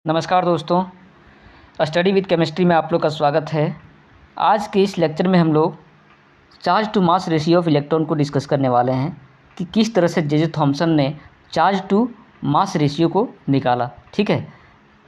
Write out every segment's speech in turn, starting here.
नमस्कार दोस्तों, study with chemistry में आप लोग का स्वागत है। आज के इस लेक्चर में हम लोग charge to mass ratio of electron को डिस्कस करने वाले हैं कि किस तरह से जे थॉमसन ने चार्ज टू मास रेशियो को निकाला। ठीक है,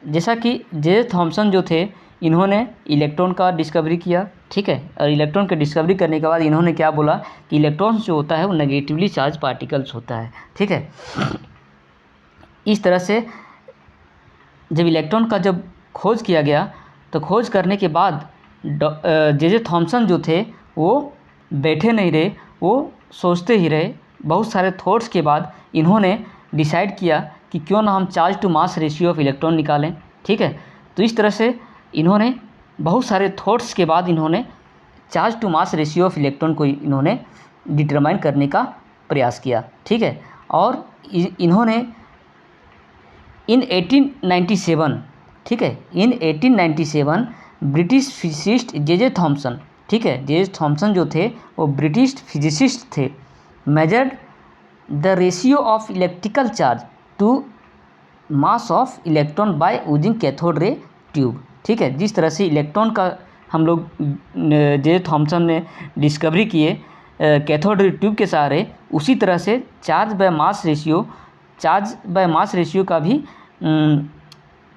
जैसा कि जे थॉमसन जो थे, इन्होंने इलेक्ट्रॉन का डिस्कवरी किया। ठीक है, और इलेक्ट्रॉन का डिस्कवरी करने के बाद इन्होंने क्या बोला कि इलेक्ट्रॉन्स जो होता है वो नेगेटिवली चार्ज पार्टिकल्स होता है। ठीक है, इस तरह से जब इलेक्ट्रॉन का जब खोज किया गया तो खोज करने के बाद जे थॉमसन जो थे वो बैठे नहीं रहे, वो सोचते ही रहे। बहुत सारे थॉट्स के बाद इन्होंने डिसाइड किया कि क्यों ना हम charge to mass ratio of electron निकालें। ठीक है, तो इस तरह से इन्होंने बहुत सारे थॉट्स के बाद इन्होंने charge to mass ratio of electron को इन्होंने डिटरमाइन करने का प्रयास किया। ठीक है, और इन्होंने इन 1897, ठीक है, in 1897 British physicist J Thomson, ठीक है, जे थॉमसन जो थे वो ब्रिटिश फिजिसिस्ट थे, measured the ratio of electrical charge to mass of electron by using cathode ray tube. ठीक है, जिस तरह से इलेक्ट्रॉन का हम लोग जे थॉमसन ने डिस्कवरी किए कैथोड रे ट्यूब के सहारे, उसी तरह से चार्ज बाय मास रेशियो का भी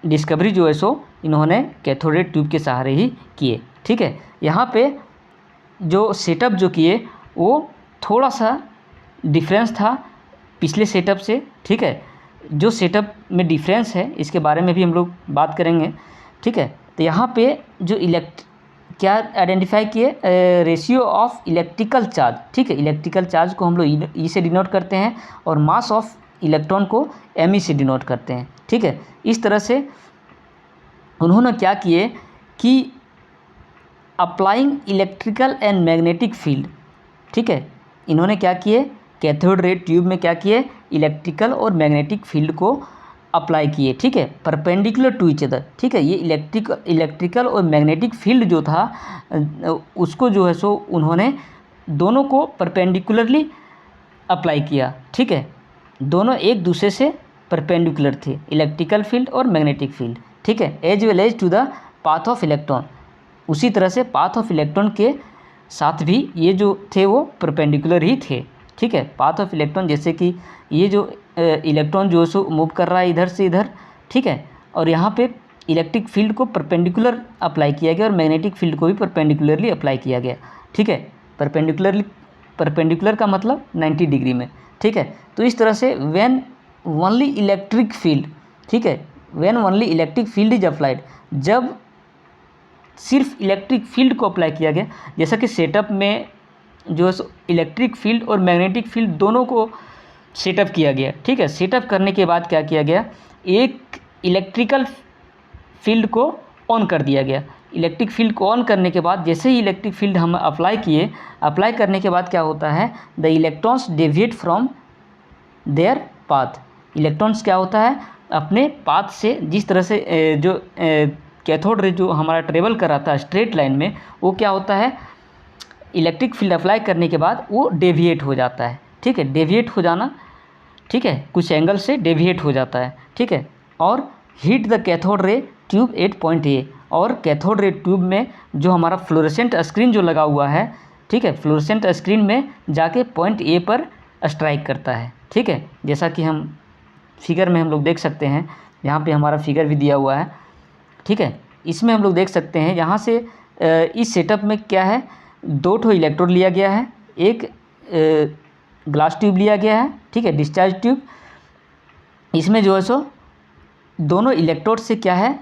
डिस्कवरी जो है सो इन्होंने कैथोड रे ट्यूब के सहारे ही किए। ठीक है, यहाँ पे जो सेटअप जो किए वो थोड़ा सा डिफरेंस था पिछले सेटअप से। ठीक है, जो सेटअप में डिफरेंस है इसके बारे में भी हम लोग बात करेंगे। ठीक है, तो यहाँ पे जो क्या आइडेंटिफाई किए, रेशियो ऑफ इलेक्ट्रिकल चार्ज। ठीक है, इलेक्ट्रिकल चार्ज को हम लोग ई से डिनोट करते हैं और मास ऑफ इलेक्ट्रॉन को एम से डिनोट करते हैं। ठीक है, इस तरह से उन्होंने क्या किए कि applying electrical and magnetic field, ठीक है, इन्होंने क्या किए कैथोड रे ट्यूब में क्या किए इलेक्ट्रिकल और मैग्नेटिक फील्ड को अप्लाई किए। ठीक है, परपेंडिकुलर टू ईच अदर। ठीक है, ये इलेक्ट्रिकल और मैग्नेटिक फील्ड जो था उसको जो है सो उन्होंने दोनों को परपेंडिकुलरली अप्लाई किया। ठीक है, दोनों एक दूसरे से परपेंडिकुलर थे, इलेक्ट्रिकल फील्ड और मैग्नेटिक फील्ड। ठीक है, as well as to the path of electron, उसी तरह से पाथ ऑफ इलेक्ट्रॉन के साथ भी ये जो थे वो परपेंडिकुलर ही थे। ठीक है, पाथ ऑफ इलेक्ट्रॉन जैसे कि ये जो इलेक्ट्रॉन जो है सो मूव कर रहा है इधर से इधर। ठीक है, और यहाँ पे इलेक्ट्रिक फील्ड को परपेंडिकुलर अप्लाई किया गया और मैग्नेटिक फील्ड को भी परपेंडिकुलरली अप्लाई किया गया। ठीक है, परपेंडिकुलर का मतलब 90 डिग्री में। ठीक है, तो इस तरह से व्हेन ओनली इलेक्ट्रिक फील्ड, ठीक है, when only electric field is applied, जब सिर्फ इलेक्ट्रिक फील्ड को अप्लाई किया गया, जैसा कि सेटअप में जो है इलेक्ट्रिक फील्ड और मैग्नेटिक फील्ड दोनों को सेटअप किया गया। ठीक है, सेटअप करने के बाद क्या किया गया, एक इलेक्ट्रिकल फील्ड को ऑन कर दिया गया। इलेक्ट्रिक फील्ड को ऑन करने के बाद जैसे ही इलेक्ट्रिक फील्ड हम अप्लाई किए, अप्लाई करने के बाद क्या होता है, the electrons deviate from their path. Electrons क्या होता है अपने पाथ से, जिस तरह से जो कैथोड रे जो हमारा ट्रेवल कर रहा था स्ट्रेट लाइन में, वो क्या होता है इलेक्ट्रिक फील्ड अप्लाई करने के बाद वो डेविएट हो जाता है। ठीक है, डेविएट हो जाना, ठीक है, कुछ एंगल से डेविएट हो जाता है। ठीक है, और hit the cathode ray tube at point A, और कैथोड रे ट्यूब में जो हमारा फ्लोरेसेंट स्क्रीन जो लगा हुआ है, ठीक है, फ्लोरेसेंट स्क्रीन में जाके पॉइंट ए पर स्ट्राइक करता है। ठीक है, जैसा कि हम फिगर में हम लोग देख सकते हैं, यहाँ पे हमारा फिगर भी दिया हुआ है। ठीक है, इसमें हम लोग देख सकते हैं यहाँ से इस सेटअप में क्या है, दो ठो इलेक्ट्रोड लिया गया है, एक ग्लास ट्यूब लिया गया है। ठीक है, डिस्चार्ज ट्यूब, इसमें जो है सो दोनों इलेक्ट्रोड से क्या है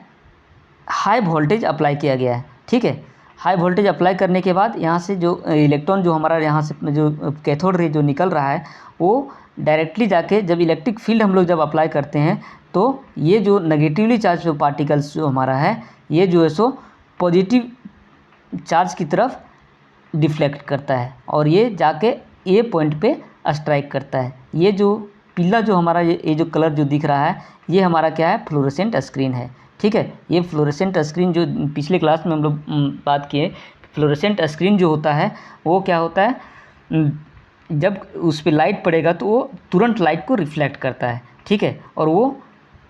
हाई वोल्टेज अप्लाई किया गया है। ठीक है, हाई वोल्टेज अप्लाई करने के बाद यहाँ से जो इलेक्ट्रॉन जो हमारा यहाँ से जो कैथोड रे जो निकल रहा है वो डायरेक्टली जाके जब इलेक्ट्रिक फील्ड हम लोग जब अप्लाई करते हैं तो ये जो नेगेटिवली चार्ज जो पार्टिकल्स जो हमारा है ये जो है सो पॉजिटिव चार्ज की तरफ डिफ्लेक्ट करता है और ये जाके ए पॉइंट पे स्ट्राइक करता है। ये जो पीला जो हमारा ये जो कलर जो दिख रहा है ये हमारा क्या है फ्लोरेसेंट स्क्रीन है। ठीक है, ये फ्लोरेसेंट स्क्रीन जो पिछले क्लास में हम लोग बात किए, फ्लोरेसेंट स्क्रीन जो होता है वो क्या होता है, जब उस पर लाइट पड़ेगा तो वो तुरंत लाइट को रिफ्लेक्ट करता है। ठीक है, और वो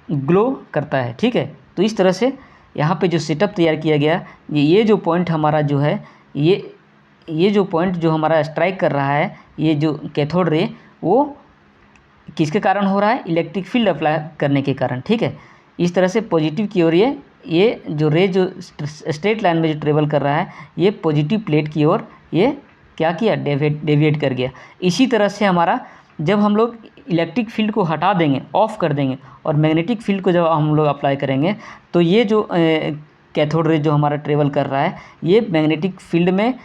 ग्लो करता है। ठीक है, तो इस तरह से यहाँ पे जो सेटअप तैयार किया गया, ये जो पॉइंट हमारा जो है, ये जो पॉइंट जो हमारा स्ट्राइक कर रहा है, ये जो कैथोड रे, वो किसके कारण हो रहा है? इलेक्ट्रिक फील्ड अप्लाई करने के कारण। ठीक है, इस तरह से पॉजिटिव की ओर ये जो रे जो स्ट्रेट लाइन में जो ट्रेवल कर रहा है, ये पॉजिटिव प्लेट की ओर ये क्या किया? डेविएट कर गया। इसी तरह से हमारा जब हम लोग इलेक्ट्रिक फील्ड को हटा देंगे, ऑफ कर देंगे, और मैग्नेटिक फील्ड को जब हम लोग अप्लाई करेंगे, तो ये जो कैथोड रे जो हमारा ट्रेवल कर रहा है, ये मैग्नेटिक फील्ड में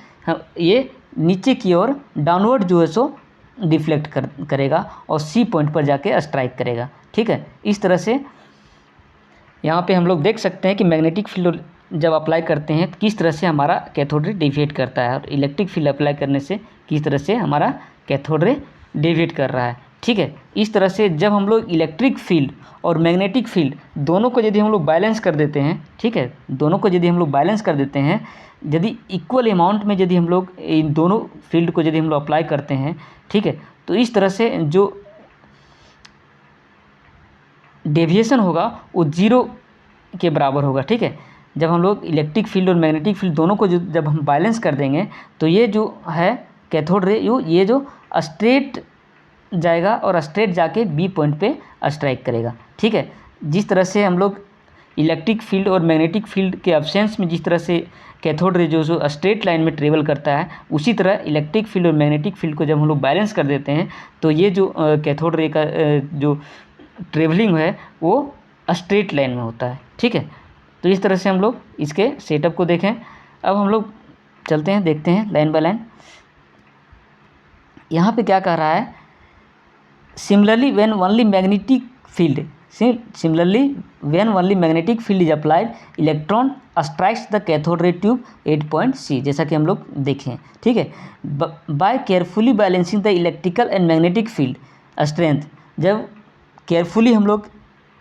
ये नीचे की ओर डाउनवर्ड जो है सो डिफ्लेक्ट करेगा और सी पॉइंट पर जाके स्ट्राइक करेगा। ठीक है, इस तरह से यहाँ पे हम लोग देख सकते हैं कि मैग्नेटिक फील्ड जब अप्लाई करते हैं तो किस तरह से हमारा कैथोड रे डेविएट करता है, और इलेक्ट्रिक फील्ड अप्लाई करने से किस तरह से हमारा कैथोड रे डेविएट कर रहा है। ठीक है, इस तरह से जब हम लोग इलेक्ट्रिक फील्ड और मैग्नेटिक फील्ड दोनों को यदि हम लोग बैलेंस कर देते हैं, ठीक है, दोनों को यदि हम लोग बैलेंस कर देते हैं, यदि इक्वल अमाउंट में यदि हम लोग इन दोनों फील्ड को यदि हम लोग अप्लाई करते हैं, ठीक है, तो इस तरह से जो डेविएशन होगा वो 0 के बराबर होगा। ठीक है, जब हम लोग इलेक्ट्रिक फील्ड और मैग्नेटिक फील्ड दोनों को जब हम बैलेंस कर देंगे, तो ये जो है कैथोड रे ये जो स्ट्रेट जाएगा और स्ट्रेट जाके बी पॉइंट पे स्ट्राइक करेगा। ठीक है, जिस तरह से हम लोग इलेक्ट्रिक फील्ड और मैग्नेटिक फील्ड के एब्सेंस में जिस तरह से कैथोड रे जो स्ट्रेट लाइन में ट्रेवल करता है, उसी तरह इलेक्ट्रिक फील्ड और मैग्नेटिक फील्ड को जब हम लोग बैलेंस कर देते हैं, तो ये जो कैथोड रे का जो ट्रेवलिंग है वो स्ट्रेट लाइन में होता है। ठीक है, तो इस तरह से हम लोग इसके सेटअप को देखें। अब हम लोग चलते हैं, देखते हैं लाइन बाय लाइन। यहाँ पे क्या कह रहा है? Similarly when only magnetic field is applied, electron strikes the cathode ray tube at point C, जैसा कि हम लोग देखें। ठीक है, by carefully balancing the electrical and magnetic field strength, जब केयरफुली हम लोग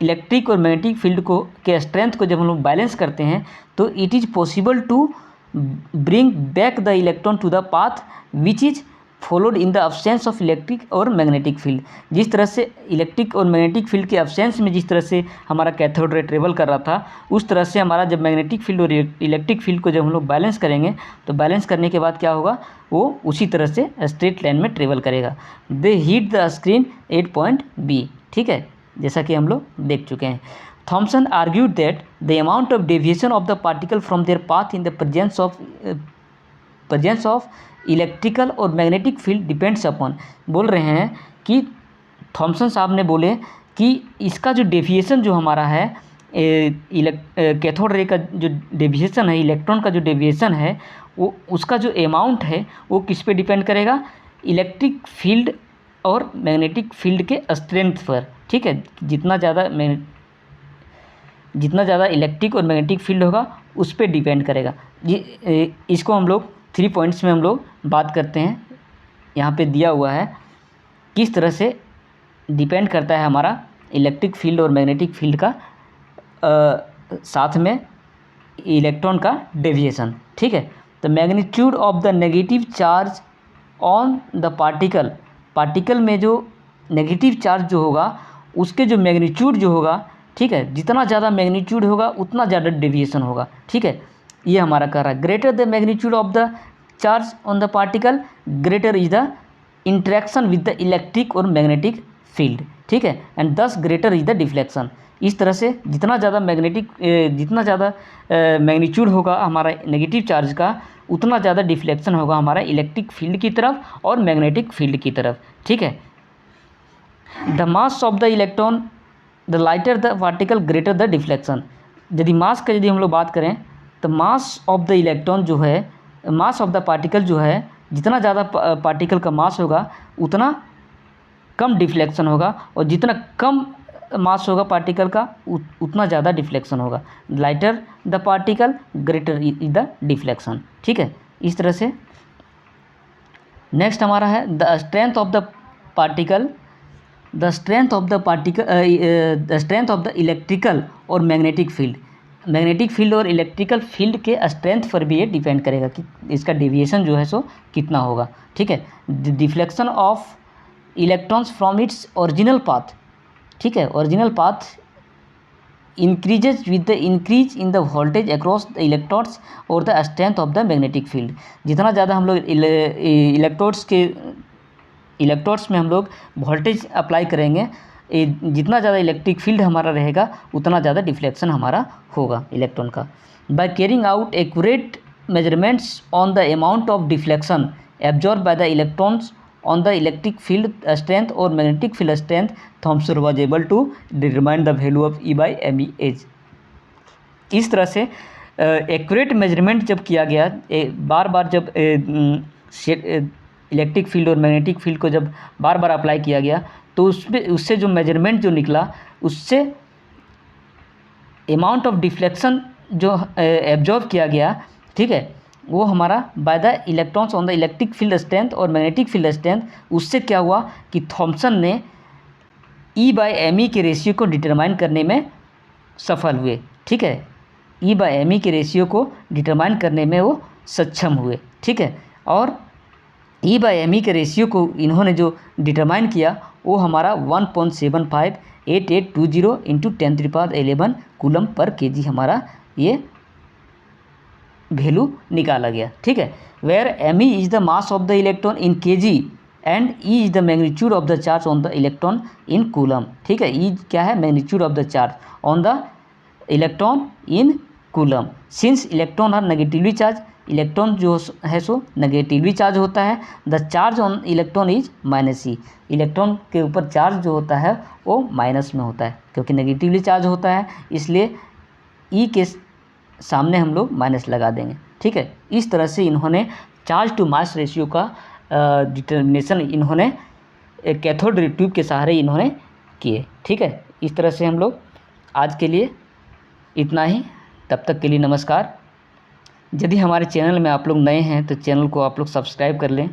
इलेक्ट्रिक और मैग्नेटिक फील्ड को के स्ट्रेंथ को जब हम लोग बैलेंस करते हैं, तो it is possible to bring back the electron to the path which is followed in the absence of electric और मैग्नेटिक फील्ड। जिस तरह से इलेक्ट्रिक और मैग्नेटिक फील्ड के अब्सेंस में जिस तरह से हमारा कैथोड रे ट्रेवल कर रहा था, उस तरह से हमारा जब मैग्नेटिक फील्ड और इलेक्ट्रिक फील्ड को जब हम लोग बैलेंस करेंगे, तो बैलेंस करने के बाद क्या होगा? वो उसी तरह से स्ट्रेट लाइन में ट्रेवल करेगा। They hit the screen at point B. ठीक है, जैसा कि हम लोग देख चुके हैं। Thomson argued that the amount of deviation of the particle from their path in the presence of electrical और मैग्नेटिक फील्ड डिपेंड्स अपॉन, बोल रहे हैं कि थॉमसन साहब ने बोले कि इसका जो डेविएशन जो हमारा है, कैथोड रे का जो डेविएशन है, इलेक्ट्रॉन का जो डेविएशन है, वो उसका जो अमाउंट है वो किस पे डिपेंड करेगा? इलेक्ट्रिक फील्ड और मैग्नेटिक फील्ड के स्ट्रेंथ पर। ठीक है, जितना ज़्यादा इलेक्ट्रिक और मैग्नेटिक फील्ड होगा उस पर डिपेंड करेगा। इसको हम लोग 3 पॉइंट्स में हम लोग बात करते हैं। यहाँ पे दिया हुआ है किस तरह से डिपेंड करता है हमारा इलेक्ट्रिक फील्ड और मैग्नेटिक फील्ड का साथ में इलेक्ट्रॉन का डेविएशन। ठीक है, the magnitude of the negative charge on the particle में जो नेगेटिव चार्ज जो होगा उसके जो मैग्नीट्यूड जो होगा, ठीक है, जितना ज़्यादा मैग्नीट्यूड होगा उतना ज़्यादा डेविएशन होगा। ठीक है, ये हमारा कह रहा है greater the magnitude of the charge on the particle, greater is the interaction with the electric और मैग्नेटिक फील्ड। ठीक है, एंड दस ग्रेटर इज द डिफ्लेक्शन। इस तरह से जितना ज़्यादा मैग्नीट्यूड होगा हमारा नेगेटिव चार्ज का, उतना ज़्यादा डिफ्लेक्शन होगा हमारा इलेक्ट्रिक फील्ड की तरफ और मैग्नेटिक फील्ड की तरफ। ठीक है, the mass of the electron the lighter the particle greater the deflection. यदि मास का यदि हम लोग बात करें तो मास ऑफ द इलेक्ट्रॉन जो है, मास ऑफ द पार्टिकल जो है, जितना ज़्यादा पार्टिकल का मास होगा उतना कम डिफ्लेक्शन होगा, और जितना कम मास होगा पार्टिकल का उतना ज़्यादा डिफ्लेक्शन होगा। Lighter the particle greater is the deflection. ठीक है, इस तरह से नेक्स्ट हमारा है the strength of the particle, the strength of the electrical और मैग्नेटिक फील्ड। मैग्नेटिक फील्ड और इलेक्ट्रिकल फील्ड के स्ट्रेंथ पर भी ये डिपेंड करेगा कि इसका डेविएशन जो है सो कितना होगा। ठीक है, the deflection of electrons from its original path. ठीक है, original path increases with the increase in the voltage across the electrodes और the strength of the magnetic field. जितना ज़्यादा हम लोग इलेक्ट्रोड्स में हम लोग वोल्टेज अप्लाई करेंगे, जितना ज़्यादा इलेक्ट्रिक फील्ड हमारा रहेगा उतना ज़्यादा डिफ्लेक्शन हमारा होगा इलेक्ट्रॉन का। By carrying out accurate measurements on the amount of deflection absorb by the electrons on the electric field strength और magnetic field strength, Thomson was able to determine the value of E/me as. इस तरह से accurate measurement जब किया गया, बार बार जब electric field और magnetic field को जब बार बार अप्लाई किया गया, तो उससे जो मेजरमेंट जो निकला, उससे अमाउंट ऑफ डिफ्लेक्शन जो एब्जॉर्ब किया गया, ठीक है, वो हमारा bye the electrons on the electric field strength और मैग्नेटिक फील्ड स्ट्रेंथ, उससे क्या हुआ कि थॉमसन ने E/me के रेशियो को डिटरमाइन करने में सफल हुए। ठीक है, E/me के रेशियो को डिटरमाइन करने में वो सक्षम हुए। ठीक है, और E/me के रेशियो को इन्होंने जो डिटरमाइन किया वो हमारा 1.758820 इंटू 10⁻11 कूलम पर kg हमारा ये वैल्यू निकाला गया। ठीक है, where me is the mass of the electron in kg and E is the magnitude of the charge on the electron in coulomb. ठीक है, E क्या है, magnitude of the charge on the electron in coulomb. Since electron are negatively charge, electron जो है सो negatively charge होता है। The charge on electron is -e, electron के ऊपर चार्ज जो होता है वो माइनस में होता है, क्योंकि नेगेटिवली चार्ज होता है, इसलिए E के सामने हम लोग माइनस लगा देंगे। ठीक है, इस तरह से इन्होंने चार्ज टू मास रेशियो का डिटर्मिनेशन इन्होंने कैथोड रे ट्यूब के सहारे इन्होंने किए। ठीक है, इस तरह से हम लोग आज के लिए इतना ही। तब तक के लिए नमस्कार। यदि हमारे चैनल में आप लोग नए हैं तो चैनल को आप लोग सब्सक्राइब कर लें।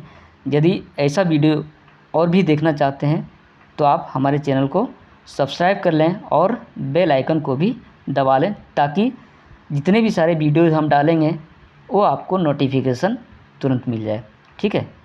यदि ऐसा वीडियो और भी देखना चाहते हैं तो आप हमारे चैनल को सब्सक्राइब कर लें और बेल आइकन को भी दबा लें, ताकि जितने भी सारे वीडियोज़ हम डालेंगे वो आपको नोटिफिकेशन तुरंत मिल जाए। ठीक है।